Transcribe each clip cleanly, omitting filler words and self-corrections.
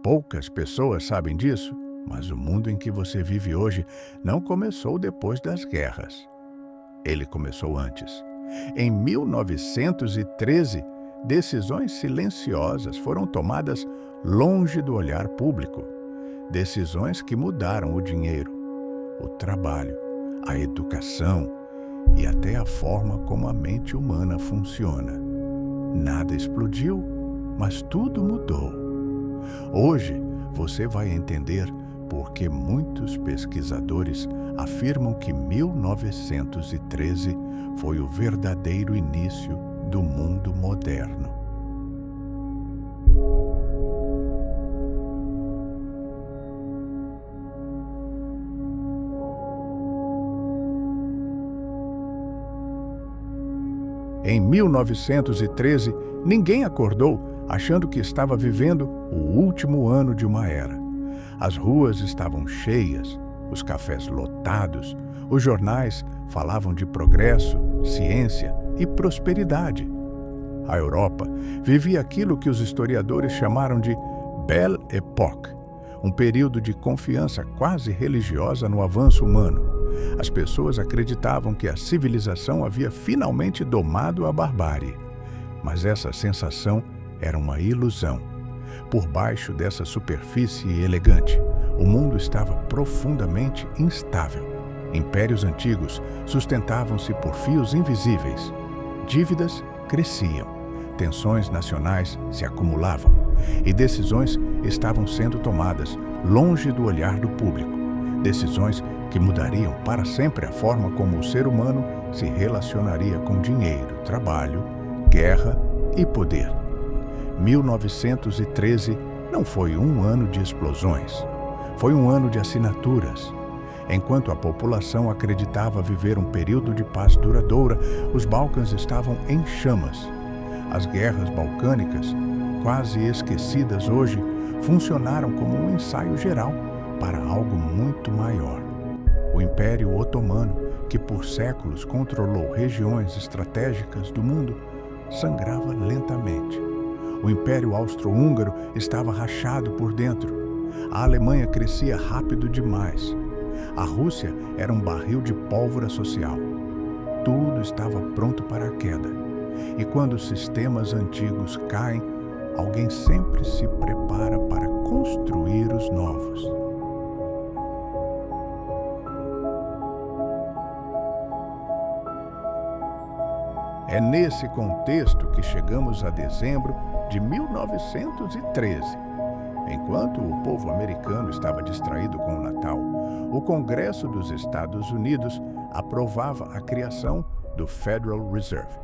Poucas pessoas sabem disso, mas o mundo em que você vive hoje não começou depois das guerras. Ele começou antes. Em 1913, decisões silenciosas foram tomadas longe do olhar público. Decisões que mudaram o dinheiro, o trabalho, a educação e até a forma como a mente humana funciona. Nada explodiu, mas tudo mudou. Hoje você vai entender por que muitos pesquisadores afirmam que 1913 foi o verdadeiro início do mundo moderno. Em 1913, ninguém acordou achando que estava vivendo o último ano de uma era. As ruas estavam cheias, os cafés lotados, os jornais falavam de progresso, ciência e prosperidade. A Europa vivia aquilo que os historiadores chamaram de Belle Époque, um período de confiança quase religiosa no avanço humano. As pessoas acreditavam que a civilização havia finalmente domado a barbárie. Mas essa sensação era uma ilusão. Por baixo dessa superfície elegante, o mundo estava profundamente instável. Impérios antigos sustentavam-se por fios invisíveis. Dívidas cresciam, tensões nacionais se acumulavam e decisões estavam sendo tomadas longe do olhar do público. Decisões que mudariam para sempre a forma como o ser humano se relacionaria com dinheiro, trabalho, guerra e poder. 1913 não foi um ano de explosões, foi um ano de assinaturas. Enquanto a população acreditava viver um período de paz duradoura, os Balcãs estavam em chamas. As guerras balcânicas, quase esquecidas hoje, funcionaram como um ensaio geral para algo muito maior. O Império Otomano, que por séculos controlou regiões estratégicas do mundo, sangrava lentamente. O Império Austro-Húngaro estava rachado por dentro. A Alemanha crescia rápido demais. A Rússia era um barril de pólvora social. Tudo estava pronto para a queda. E quando os sistemas antigos caem, alguém sempre se prepara para construir os novos. É nesse contexto que chegamos a dezembro de 1913. Enquanto o povo americano estava distraído com o Natal, o Congresso dos Estados Unidos aprovava a criação do Federal Reserve,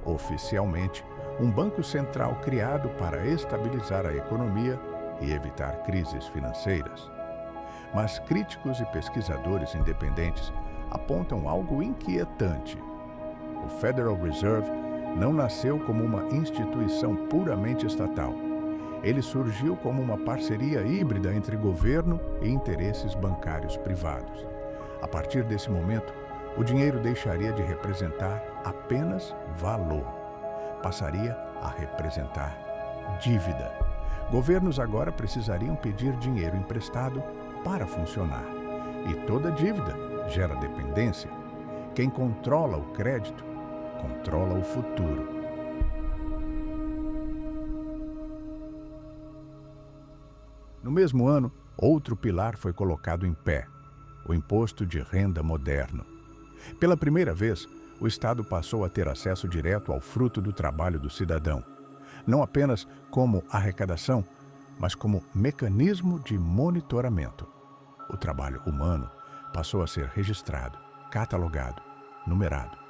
oficialmente um banco central criado para estabilizar a economia e evitar crises financeiras. Mas críticos e pesquisadores independentes apontam algo inquietante. O Federal Reserve não nasceu como uma instituição puramente estatal. Ele surgiu como uma parceria híbrida entre governo e interesses bancários privados. A partir desse momento, o dinheiro deixaria de representar apenas valor. Passaria a representar dívida. Governos agora precisariam pedir dinheiro emprestado para funcionar. E toda dívida gera dependência. Quem controla o crédito, controla o futuro. No mesmo ano, outro pilar foi colocado em pé, o Imposto de Renda Moderno. Pela primeira vez, o Estado passou a ter acesso direto ao fruto do trabalho do cidadão, não apenas como arrecadação, mas como mecanismo de monitoramento. O trabalho humano passou a ser registrado, catalogado, numerado.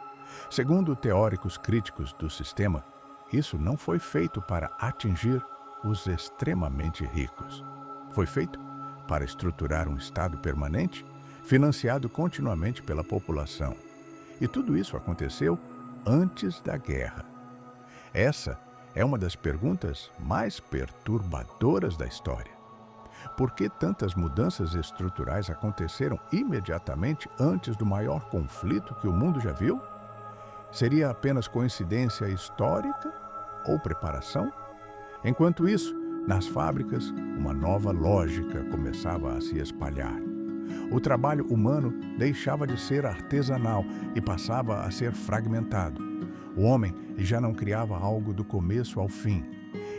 Segundo teóricos críticos do sistema, isso não foi feito para atingir os extremamente ricos. Foi feito para estruturar um Estado permanente, financiado continuamente pela população. E tudo isso aconteceu antes da guerra. Essa é uma das perguntas mais perturbadoras da história. Por que tantas mudanças estruturais aconteceram imediatamente antes do maior conflito que o mundo já viu? Seria apenas coincidência histórica ou preparação? Enquanto isso, Nas fábricas, uma nova lógica começava a se espalhar. O trabalho humano deixava de ser artesanal e passava a ser fragmentado. O homem já não criava algo do começo ao fim.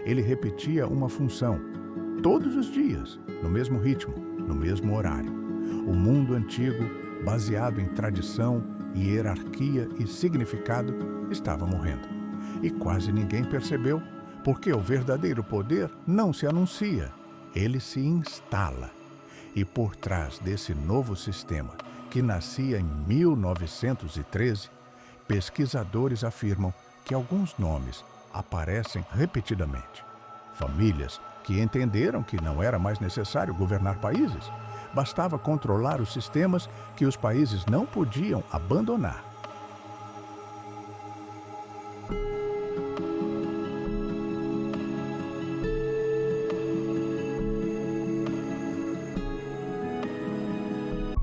Ele repetia uma função, todos os dias, no mesmo ritmo, no mesmo horário. O mundo antigo, baseado em tradição, hierarquia e significado, estava morrendo. E quase ninguém percebeu, porque o verdadeiro poder não se anuncia, ele se instala. E por trás desse novo sistema, que nascia em 1913, pesquisadores afirmam que alguns nomes aparecem repetidamente. Famílias que entenderam que não era mais necessário governar países, bastava controlar os sistemas que os países não podiam abandonar.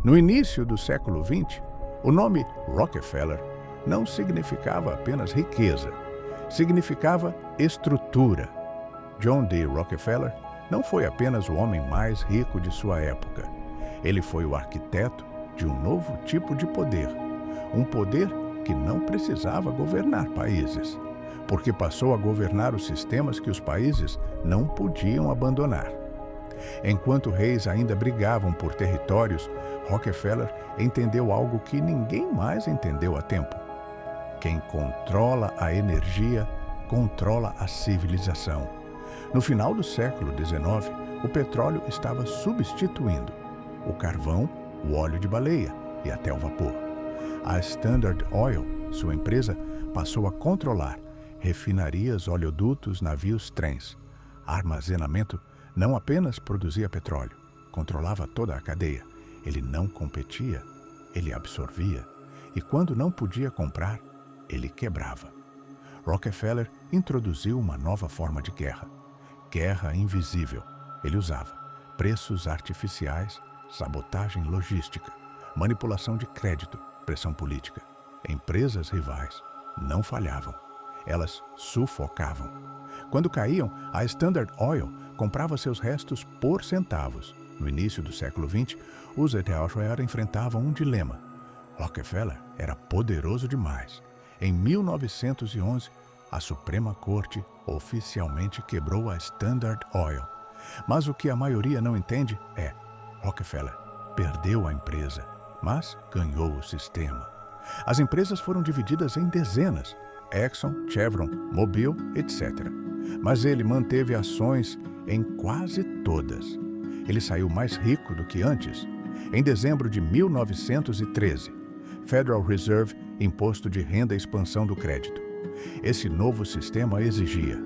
No início do século XX, o nome Rockefeller não significava apenas riqueza, significava estrutura. John D. Rockefeller não foi apenas o homem mais rico de sua época. Ele foi o arquiteto de um novo tipo de poder, um poder que não precisava governar países, porque passou a governar os sistemas que os países não podiam abandonar. Enquanto reis ainda brigavam por territórios, Rockefeller entendeu algo que ninguém mais entendeu há tempo. Quem controla a energia, controla a civilização. No final do século XIX, o petróleo estava substituindo o carvão, o óleo de baleia e até o vapor. A Standard Oil, sua empresa, passou a controlar refinarias, oleodutos, navios, trens. Armazenamento não apenas produzia petróleo, controlava toda a cadeia. Ele não competia, ele absorvia. E quando não podia comprar, ele quebrava. Rockefeller introduziu uma nova forma de guerra. Guerra invisível. Ele usava preços artificiais, sabotagem logística, manipulação de crédito, pressão política. Empresas rivais não falhavam. Elas sufocavam. Quando caíam, a Standard Oil comprava seus restos por centavos. No início do século XX, os Ethelred enfrentavam um dilema. Rockefeller era poderoso demais. Em 1911, a Suprema Corte oficialmente quebrou a Standard Oil. Mas o que a maioria não entende é: Rockefeller perdeu a empresa, mas ganhou o sistema. As empresas foram divididas em dezenas: Exxon, Chevron, Mobil, etc. Mas ele manteve ações em quase todas. Ele saiu mais rico do que antes. Em dezembro de 1913, Federal Reserve, Imposto de Renda e Expansão do Crédito. Esse novo sistema exigia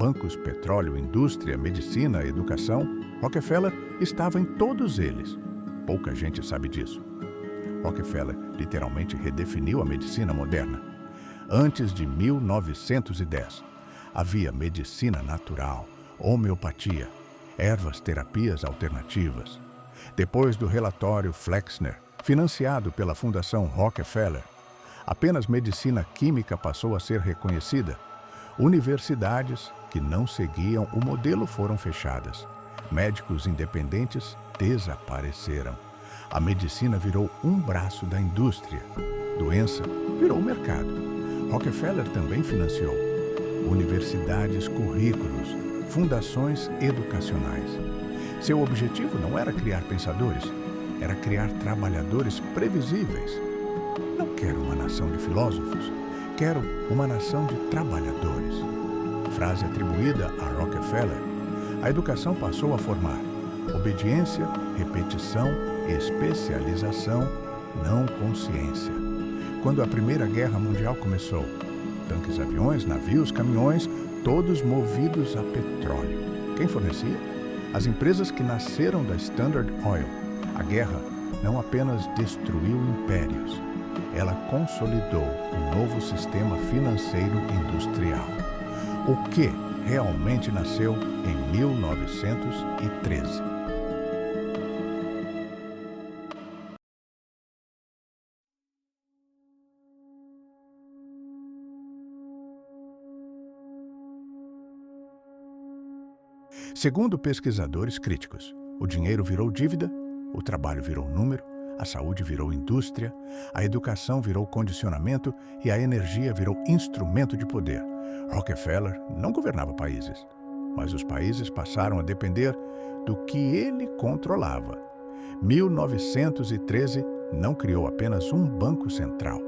bancos, petróleo, indústria, medicina, educação. Rockefeller estava em todos eles. Pouca gente sabe disso. Rockefeller literalmente redefiniu a medicina moderna. Antes de 1910, havia medicina natural, homeopatia, ervas, terapias alternativas. Depois do relatório Flexner, financiado pela Fundação Rockefeller, apenas medicina química passou a ser reconhecida. Universidades que não seguiam o modelo foram fechadas. Médicos independentes desapareceram. A medicina virou um braço da indústria. Doença virou mercado. Rockefeller também financiou universidades, currículos, fundações educacionais. Seu objetivo não era criar pensadores, era criar trabalhadores previsíveis. Não quero uma nação de filósofos, quero uma nação de trabalhadores. Frase atribuída a Rockefeller. A educação passou a formar obediência, repetição, especialização, não consciência. Quando a Primeira Guerra Mundial começou, tanques, aviões, navios, caminhões, todos movidos a petróleo. Quem fornecia? As empresas que nasceram da Standard Oil. A guerra não apenas destruiu impérios, ela consolidou um novo sistema financeiro industrial. O que realmente nasceu em 1913. Segundo pesquisadores críticos, o dinheiro virou dívida, o trabalho virou número, a saúde virou indústria, a educação virou condicionamento e a energia virou instrumento de poder. Rockefeller não governava países, mas os países passaram a depender do que ele controlava. 1913 não criou apenas um banco central.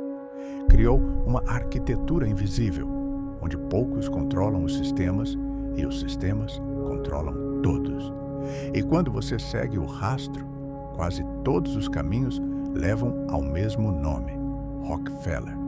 Criou uma arquitetura invisível, onde poucos controlam os sistemas e os sistemas controlam todos. E quando você segue o rastro, quase todos os caminhos levam ao mesmo nome: Rockefeller.